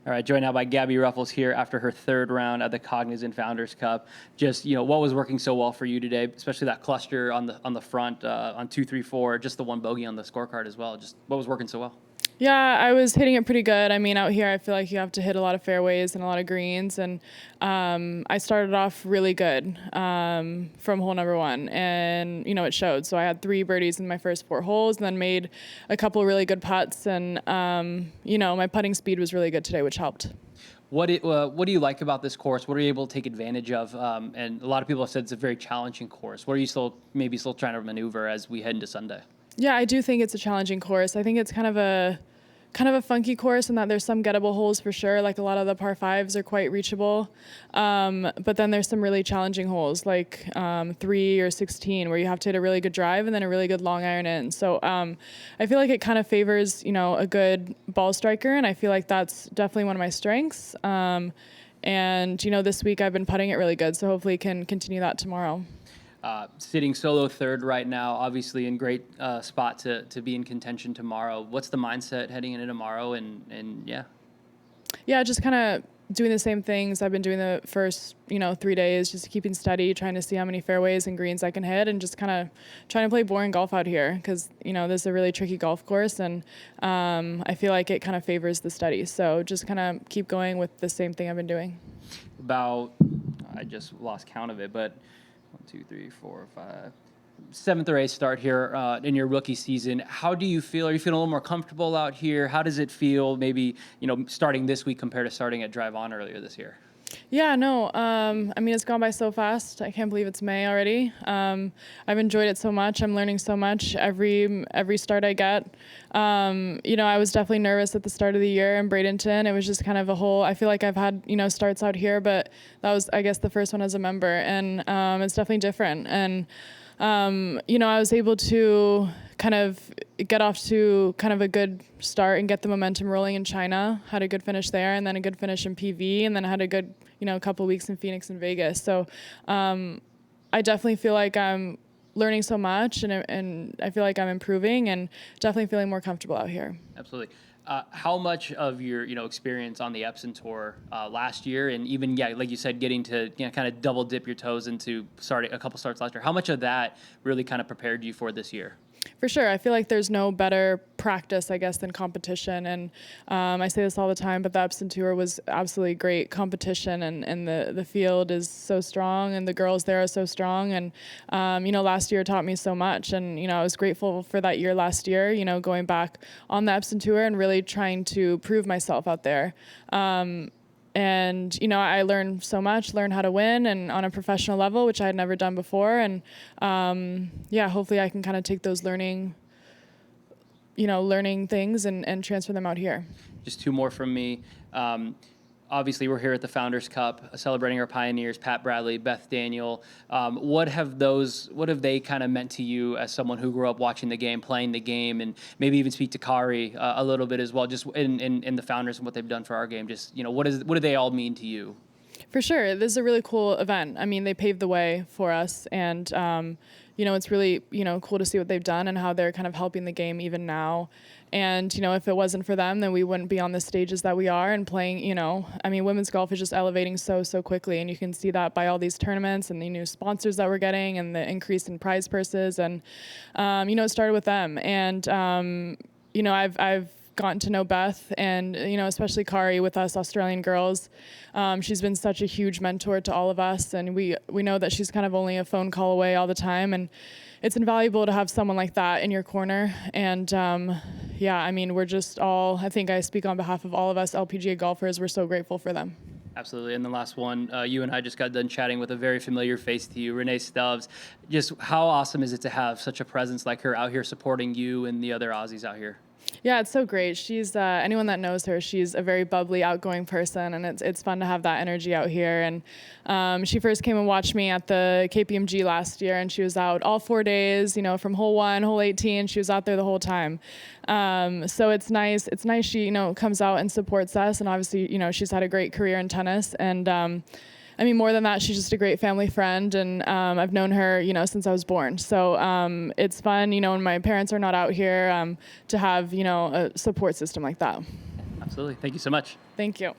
All right, joined now by Gabby Ruffels here after her third round at the Cognizant Founders Cup. Just, what was working so well for you today, especially that cluster on the front on 2, 3, 4, just the one bogey on the scorecard as well. Just what was working so well? Yeah, I was hitting it pretty good. I mean, out here, I feel like you have to hit a lot of fairways and a lot of greens. And I started off really good from hole number one. And, it showed. So I had 3 birdies in my first 4 holes and then made a couple really good putts. And, my putting speed was really good today, which helped. What do you like about this course? What are you able to take advantage of? And a lot of people have said it's a very challenging course. What are you still trying to maneuver as we head into Sunday? Yeah, I do think it's a challenging course. I think it's kind of a funky course in that there's some gettable holes for sure. Like a lot of the par 5s are quite reachable. But then there's some really challenging holes like 3 or 16 where you have to hit a really good drive and then a really good long iron in. So I feel like it kind of favors, a good ball striker. And I feel like that's definitely one of my strengths. And, this week I've been putting it really good. So hopefully can continue that tomorrow. Sitting solo third right now, obviously in great spot to be in contention tomorrow. What's the mindset heading into tomorrow? And Yeah, just kind of doing the same things I've been doing the first, 3 days, just keeping steady, trying to see how many fairways and greens I can hit, and just kind of trying to play boring golf out here because, this is a really tricky golf course, and I feel like it kind of favors the steady. So just kind of keep going with the same thing I've been doing. I just lost count of it, but 1, 2, 3, 4, 5, 7th or 8th start here in your rookie season. How do you feel? Are you feeling a little more comfortable out here? How does it feel maybe, starting this week compared to starting at Drive On earlier this year? Yeah, no, it's gone by so fast. I can't believe it's May already. I've enjoyed it so much. I'm learning so much every start I get. I was definitely nervous at the start of the year in Bradenton. It was just kind of I feel like I've had, starts out here, but that was, I guess, the first one as a member. And it's definitely different. And, I was able to kind of get off to kind of a good start and get the momentum rolling in China. Had a good finish there, and then a good finish in PV, and then I had a good, couple weeks in Phoenix and Vegas. So I definitely feel like I'm learning so much, and I feel like I'm improving, and definitely feeling more comfortable out here. Absolutely. How much of your experience on the Epson Tour last year, and even like you said, getting to kind of double dip your toes into starting a couple starts last year, how much of that really kind of prepared you for this year? For sure. I feel like there's no better practice, I guess, than competition. And I say this all the time, but the Epson Tour was absolutely great competition. And the field is so strong, and the girls there are so strong. And, last year taught me so much. And, I was grateful for that year last year, going back on the Epson Tour and really trying to prove myself out there. And, I learned so much, learned how to win and on a professional level, which I had never done before. And, hopefully I can kind of take those learning things and transfer them out here. Just 2 more from me. Obviously, we're here at the Founders Cup celebrating our pioneers, Pat Bradley, Beth Daniel. What have they kind of meant to you as someone who grew up watching the game, playing the game, and maybe even speak to Kari a little bit as well, just in the Founders and what they've done for our game? Just, what do they all mean to you? For sure. This is a really cool event. I mean, they paved the way for us, and, it's really, cool to see what they've done and how they're kind of helping the game even now. And, if it wasn't for them, then we wouldn't be on the stages that we are and playing, women's golf is just elevating so quickly. And you can see that by all these tournaments and the new sponsors that we're getting and the increase in prize purses. And, it started with them. And, I've gotten to know Beth and, especially Kari with us Australian girls. She's been such a huge mentor to all of us. And we know that she's kind of only a phone call away all the time. And it's invaluable to have someone like that in your corner. And we're just all, I think I speak on behalf of all of us LPGA golfers. We're so grateful for them. Absolutely. And the last one, you and I just got done chatting with a very familiar face to you, Renee Stubbs. Just how awesome is it to have such a presence like her out here supporting you and the other Aussies out here? Yeah, it's so great. She's anyone that knows her, she's a very bubbly, outgoing person, and it's fun to have that energy out here. And she first came and watched me at the KPMG last year, and she was out all 4 days, from hole 1, hole 18. She was out there the whole time. So it's nice. It's nice she, comes out and supports us, and obviously, she's had a great career in tennis, and more than that, she's just a great family friend, and I've known her, since I was born. So it's fun, when my parents are not out here, to have, a support system like that. Absolutely. Thank you so much. Thank you.